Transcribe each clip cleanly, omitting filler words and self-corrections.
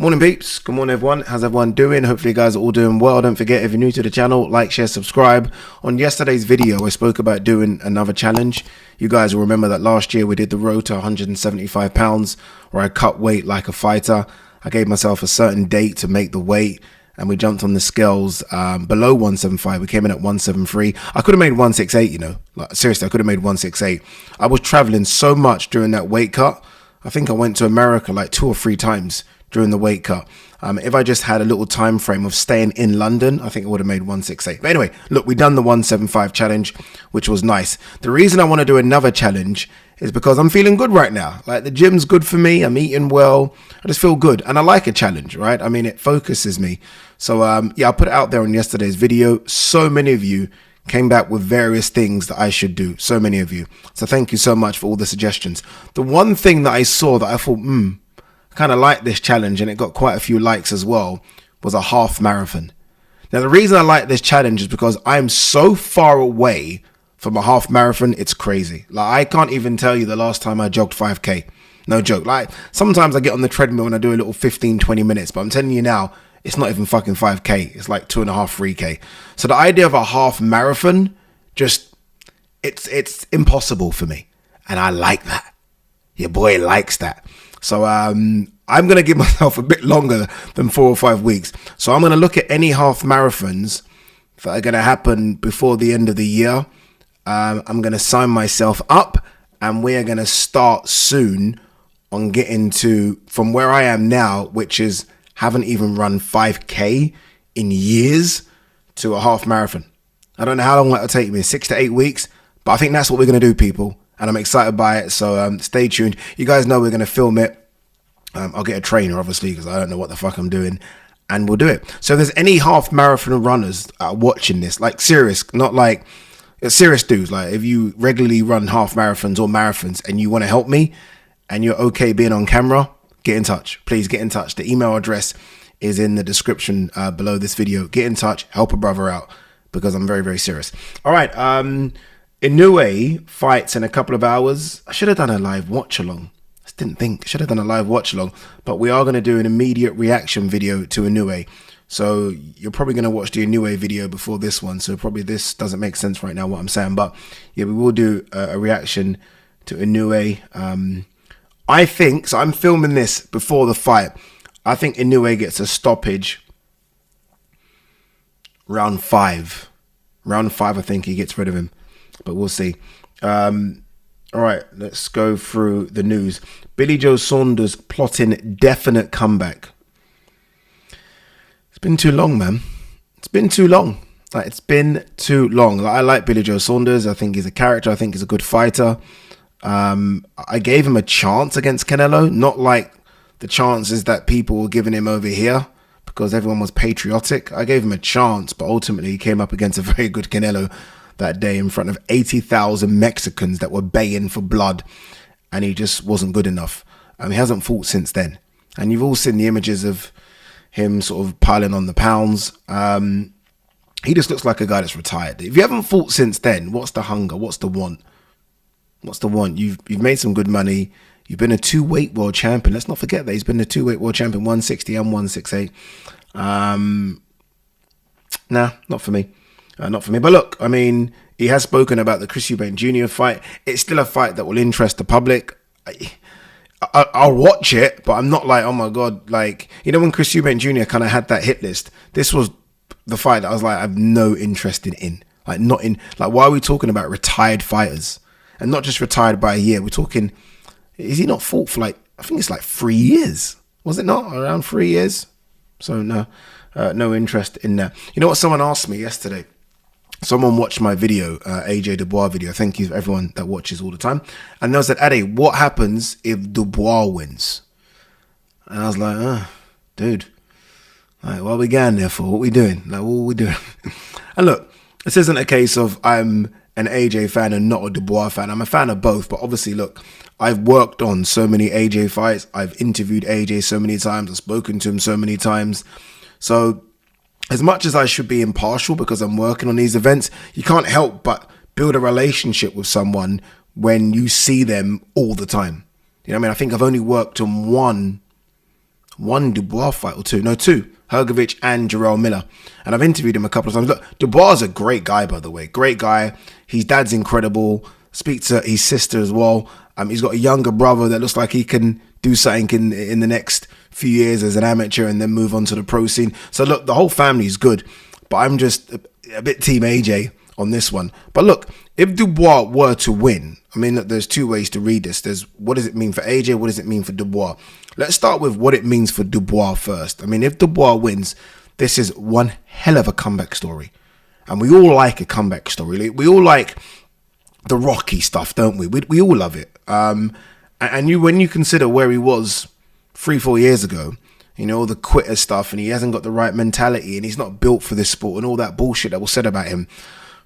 Morning peeps, good morning everyone, how's everyone doing? Hopefully you guys are all doing well. Don't forget, if you're new to the channel, like, share, subscribe. On yesterday's video I spoke about doing another challenge. You guys will remember that last year we did the road to 175 pounds where I cut weight like a fighter. I gave myself a certain date to make the weight and we jumped on the scales below 175. We came in at 173. I could have made 168, you know, like seriously, I could have made 168. I was traveling so much during that weight cut. I think I went to America like 2 or 3 times during the weight cut. If I just had a little time frame of staying in London, I think I would have made 168. But anyway, look, we done the 175 challenge, which was nice. The reason I want to do another challenge is because I'm feeling good right now. Like the gym's good for me. I'm eating well. I just feel good. And I like a challenge, right? I mean, it focuses me. So yeah, I put it out there on yesterday's video. So many of you came back with various things that I should do. So many of you. So thank you so much for all the suggestions. The one thing that I saw that I thought, I kind of like this challenge, and it got quite a few likes as well, was a half marathon. Now, the reason I like this challenge is because I'm so far away from a half marathon, it's crazy. Like, I can't even tell you the last time I jogged 5K. No joke. Like, sometimes I get on the treadmill and I do a little 15, 20 minutes, but I'm telling you now, it's not even fucking 5K. It's like 2.5, 3K. So the idea of a half marathon, just, it's impossible for me. And I like that. Your boy likes that. So I'm going to give myself a bit longer than 4 or 5 weeks. So I'm going to look at any half marathons that are going to happen before the end of the year. I'm going to sign myself up and we're going to start soon on getting to, from where I am now, which is haven't even run 5K in years, to a half marathon. I don't know how long that'll take me, 6 to 8 weeks, but I think that's what we're going to do, people. And I'm excited by it, so stay tuned. You guys know we're going to film it. I'll get a trainer, obviously, because I don't know what the fuck I'm doing. And we'll do it. So if there's any half marathon runners watching this, like serious, not like serious dudes, like if you regularly run half marathons or marathons and you want to help me and you're okay being on camera, get in touch. Please get in touch. The email address is in the description below this video. Get in touch. Help a brother out because I'm very, very serious. All right. Inoue fights in a couple of hours. I should have done a live watch along. I just didn't think. I should have done a live watch along. But we are going to do an immediate reaction video to Inoue. So you're probably going to watch the Inoue video before this one. So probably this doesn't make sense right now what I'm saying. But yeah, we will do a reaction to Inoue. I think, so I'm filming this before the fight. I think Inoue gets a stoppage round 5. Round 5, I think he gets rid of him. But we'll see. All right, let's go through the news. Billy Joe Saunders plotting definite comeback. It's been too long, man. It's been too long. Like, it's been too long. Like, I like Billy Joe Saunders. I think he's a character. I think he's a good fighter. I gave him a chance against Canelo. Not like the chances that people were giving him over here because everyone was patriotic. I gave him a chance, but ultimately he came up against a very good Canelo that day in front of 80,000 Mexicans that were baying for blood, and he just wasn't good enough. He hasn't fought since then, and you've all seen the images of him sort of piling on the pounds. He just looks like a guy that's retired. If you haven't fought since then, what's the hunger? What's the want? What's the want? You've made some good money. You've been a 2-weight world champion. Let's not forget that he's been a 2-weight world champion, 160 and 168. Nah, not for me. Not for me. But look, I mean, he has spoken about the Chris Eubank Jr. fight. It's still a fight that will interest the public. I'll watch it, but I'm not like, oh my God. Like, you know, when Chris Eubank Jr. kind of had that hit list, this was the fight that I was like, I have no interest in. Like, not in, like, why are we talking about retired fighters? And not just retired by a year. We're talking, is he not fought for like, I think it's like 3 years. Was it not? Around 3 years? So no, no interest in that. You know what someone asked me yesterday? Someone watched my video, AJ Dubois video. Thank you for everyone that watches all the time. And they said, Ade, what happens if Dubois wins? And I was like, dude, like, what are we going there for? What are we doing? Like, what are we doing? And look, this isn't a case of I'm an AJ fan and not a Dubois fan. I'm a fan of both. But obviously, look, I've worked on so many AJ fights. I've interviewed AJ so many times. I've spoken to him so many times. So as much as I should be impartial because I'm working on these events, you can't help but build a relationship with someone when you see them all the time. You know what I mean? I think I've only worked on one one Dubois fight or two. No, two. Hrgović and Jarrell Miller. And I've interviewed him a couple of times. Look, Dubois is a great guy, by the way. Great guy. His dad's incredible. Speak to his sister as well. He's got a younger brother that looks like he can do something in the next few years as an amateur and then move on to the pro scene. So look, the whole family is good. But I'm just a bit team AJ on this one. But look, if Dubois were to win, I mean, look, there's two ways to read this. There's what does it mean for AJ? What does it mean for Dubois? Let's start with what it means for Dubois first. I mean, if Dubois wins, this is one hell of a comeback story. And we all like a comeback story. We all like the Rocky stuff, don't we? We all love it. And when you consider where he was 3-4 years ago, you know, the quitter stuff, and he hasn't got the right mentality, and he's not built for this sport, and all that bullshit that was said about him.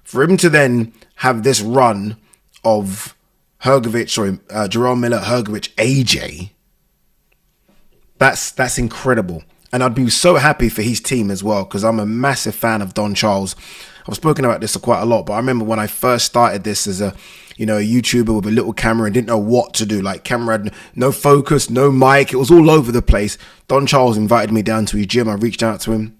For him to then have this run of Jarrell Miller, Hrgović, AJ, that's incredible. And I'd be so happy for his team as well, because I'm a massive fan of Don Charles. I've spoken about this quite a lot, but I remember when I first started this as a YouTuber with a little camera and didn't know what to do. Like, camera had no focus, no mic. It was all over the place. Don Charles invited me down to his gym. I reached out to him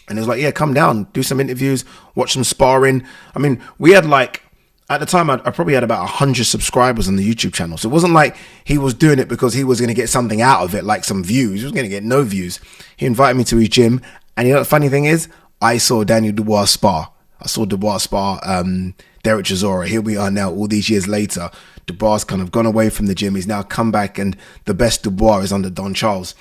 and he was like, yeah, come down, do some interviews, watch some sparring. I mean, we had at the time, I probably had about 100 subscribers on the YouTube channel. So it wasn't like he was doing it because he was going to get something out of it, like some views. He was going to get no views. He invited me to his gym. And you know, the funny thing is, I saw Daniel Dubois spar. I saw Dubois spar Derek Chisora. Here we are now, all these years later. Dubois kind of gone away from the gym. He's now come back, and the best Dubois is under Don Charles.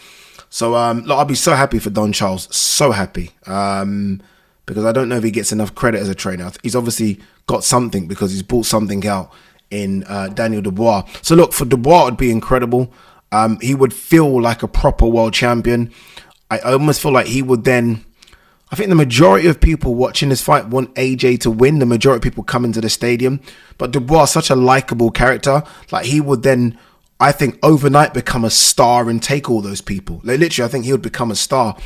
So look, I'll be so happy for Don Charles. So happy. Because I don't know if he gets enough credit as a trainer. He's obviously got something because he's brought something out in Daniel Dubois. So look, for Dubois, it would be incredible. He would feel like a proper world champion. I almost feel like he would then... I think the majority of people watching this fight want AJ to win. The majority of people come into the stadium. But Dubois is such a likable character. Like, he would then, I think, overnight become a star and take all those people. Like, literally, I think he would become a star.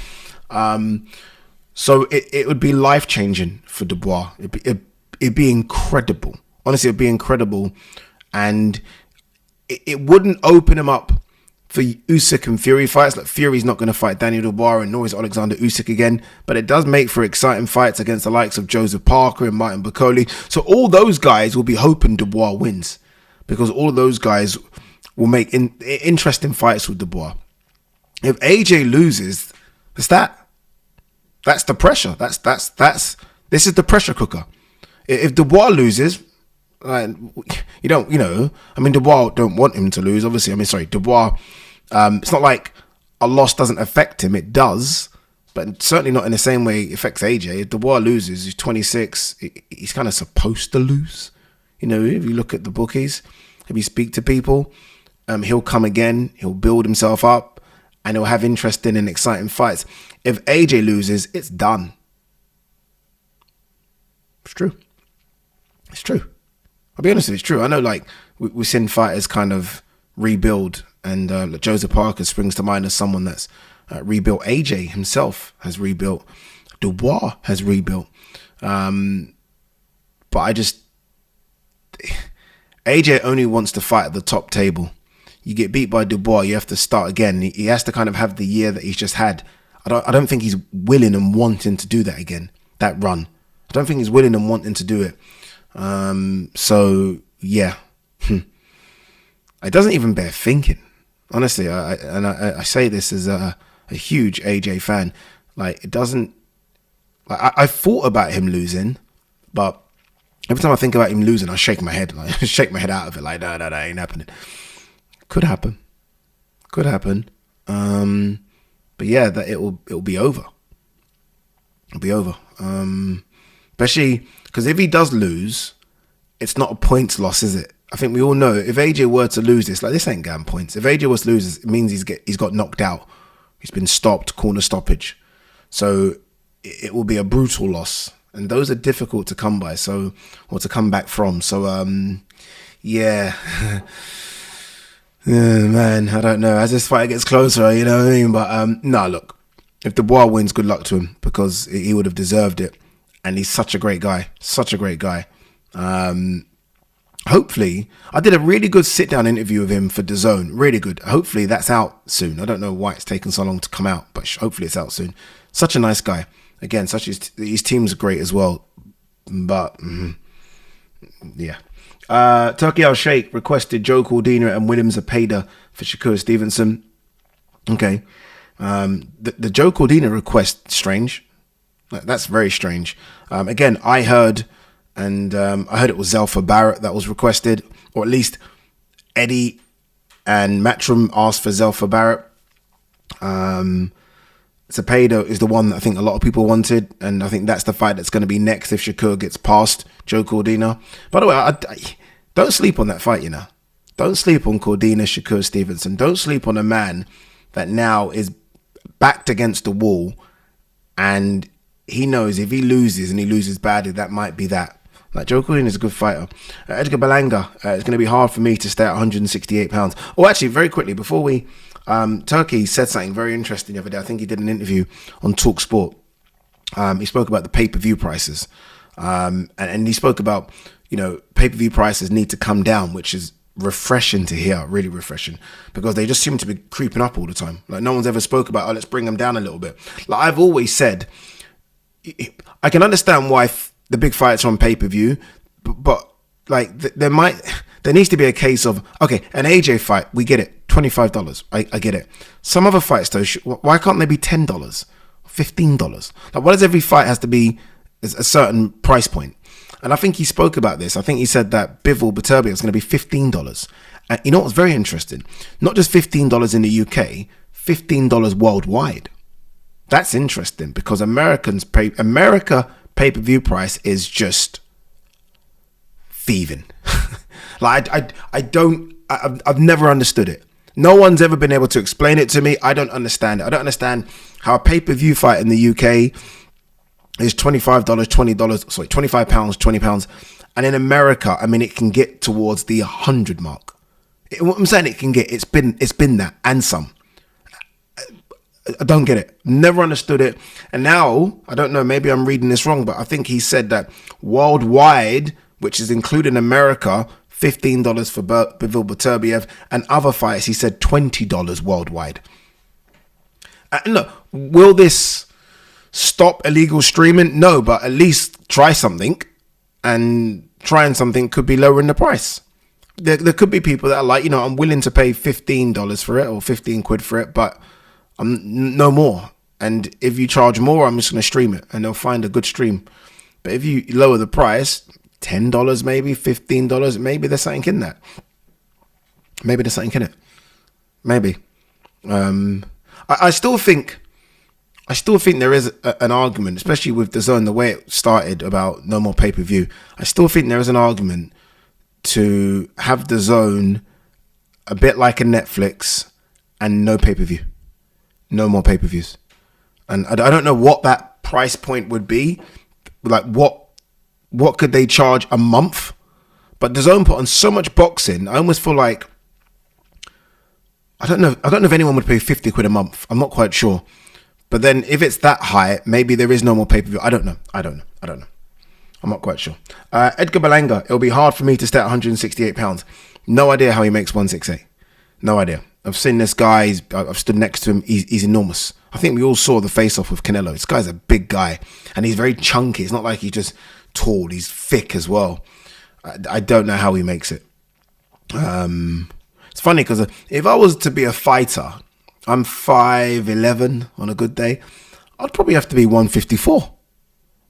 So it would be life-changing for Dubois. It'd be incredible. Honestly, it'd be incredible. And it wouldn't open him up for Usyk and Fury fights. Like, Fury's not going to fight Daniel Dubois, and nor is Alexander Usyk again. But it does make for exciting fights against the likes of Joseph Parker and Martin Bakole. So all those guys will be hoping Dubois wins, because all those guys will make interesting fights with Dubois. If AJ loses, that's the pressure. This is the pressure cooker. If Dubois loses, Dubois don't want him to lose, obviously. Dubois, it's not like a loss doesn't affect him. It does, but certainly not in the same way it affects AJ. If Dubois loses, he's 26. He's kind of supposed to lose. You know, if you look at the bookies, if you speak to people, he'll come again. He'll build himself up, and he'll have interesting and exciting fights. If AJ loses, it's done. It's true. It's true. I'll be honest with you, it's true. I know, like, we've seen fighters kind of rebuild, and Joseph Parker springs to mind as someone that's rebuilt. AJ himself has rebuilt. Dubois has rebuilt. But AJ only wants to fight at the top table. You get beat by Dubois, you have to start again. He has to kind of have the year that he's just had. I don't think he's willing and wanting to do that again, that run. I don't think he's willing and wanting to do it. So yeah, it doesn't even bear thinking, honestly. I say this as a huge AJ fan. Like, it doesn't. Like, I thought about him losing, but every time I think about him losing, I shake my head, like shake my head out of it. Like, no, that ain't happening. Could happen. But yeah, that it'll be over. It'll be over. Especially because if he does lose, it's not a points loss, is it? I think we all know if AJ were to lose this, like, this ain't getting points. If AJ was to lose, it means he's got knocked out. He's been stopped, corner stoppage. So it will be a brutal loss, and those are difficult to come by. Or to come back from. So yeah. Yeah, man, I don't know. As this fight gets closer, you know what I mean? But no, look, if Dubois wins, good luck to him, because he would have deserved it. And he's such a great guy. hopefully, I did a really good sit-down interview with him for DAZN. Really good. Hopefully that's out soon. I don't know why it's taken so long to come out, but hopefully it's out soon. Such a nice guy. Again, his team's great as well. But, yeah. Turkey Al Sheikh requested Joe Cordina and William Zepeda for Shakur Stevenson. Okay. The Joe Cordina request, strange. That's very strange. Again, I heard it was Zelfa Barrett that was requested, or at least Eddie and Matchroom asked for Zelfa Barrett. Zepeda is the one that I think a lot of people wanted, and I think that's the fight that's going to be next if Shakur gets past Joe Cordina. By the way, don't sleep on that fight, Don't sleep on Cordina, Shakur Stevenson. Don't sleep on a man that now is backed against the wall, and he knows if he loses and he loses badly, that might be that. Like, Joe Cordina is a good fighter. Edgar Berlanga, it's going to be hard for me to stay at 168 pounds. Oh, actually, very quickly, before we... Turkey said something very interesting the other day. I think he did an interview on Talk Sport. He spoke about the pay-per-view prices. And he spoke about, pay-per-view prices need to come down, which is refreshing to hear, really refreshing, because they just seem to be creeping up all the time. Like, no one's ever spoke about, let's bring them down a little bit. Like, I've always said, I can understand why the big fights are on pay-per-view, but like there needs to be a case of, okay, an AJ fight, we get it, $25, I get it. Some other fights though, why can't they be $10, $15? Like, why does every fight has to be a certain price point? And I think he spoke about this. I think he said that Bivol Beterbiev is going to be $15. And you know what's very interesting? Not just $15 in the UK, $15 worldwide. That's interesting, because America pay-per-view price is just thieving. Like, I've never understood it. No one's ever been able to explain it to me. I don't understand it. I don't understand how a pay-per-view fight in the UK is $25, $20, sorry, £25, £20. And in America, I mean, it can get towards the 100 mark. What I'm saying, it's been that and some. I don't get it. Never understood it. And now, I don't know, maybe I'm reading this wrong, but I think he said that worldwide, which is including America, $15 for Bivol Beterbiev, and other fights, he said $20 worldwide. Look, will this stop illegal streaming? No, but at least try something, and trying something could be lowering the price. There could be people that are like, I'm willing to pay $15 for it, or 15 quid for it, but I'm no more. And if you charge more, I'm just going to stream it, and they'll find a good stream. But if you lower the price, $10 maybe, $15, maybe there's something in that. Maybe there's something in it. Maybe. I still think there is an argument, especially with DAZN, the way it started about no more pay-per-view. I still think there is an argument to have DAZN a bit like a Netflix and no pay-per-view. No more pay-per-views. And I don't know what that price point would be. Like, what could they charge a month? But DAZN put on so much boxing, I almost feel like, I don't know if anyone would pay 50 quid a month. I'm not quite sure. But then if it's that high, maybe there is no more pay-per-view. I don't know. I'm not quite sure. Edgar Berlanga, it'll be hard for me to stay at 168 pounds. No idea how he makes 168. No idea. I've seen this guy. I've stood next to him. He's enormous. I think we all saw the face-off with Canelo. This guy's a big guy, and he's very chunky. It's not like he's just tall. He's thick as well. I don't know how he makes it. It's funny because if I was to be a fighter, I'm 5'11" on a good day, I'd probably have to be 154,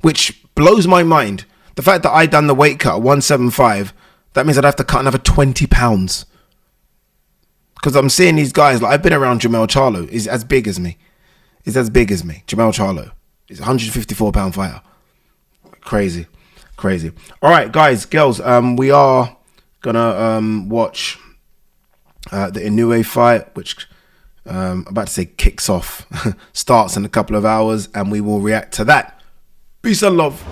which blows my mind. The fact that I done the weight cut at 175, that means I'd have to cut another 20 pounds. Because I'm seeing these guys, like, I've been around Jamel Charlo. He's as big as me. Jamel Charlo. He's a 154 pound fighter. Crazy. All right, guys, girls, we are gonna watch the Inoue fight, which I'm about to say kicks off, starts in a couple of hours, and we will react to that. Peace and love.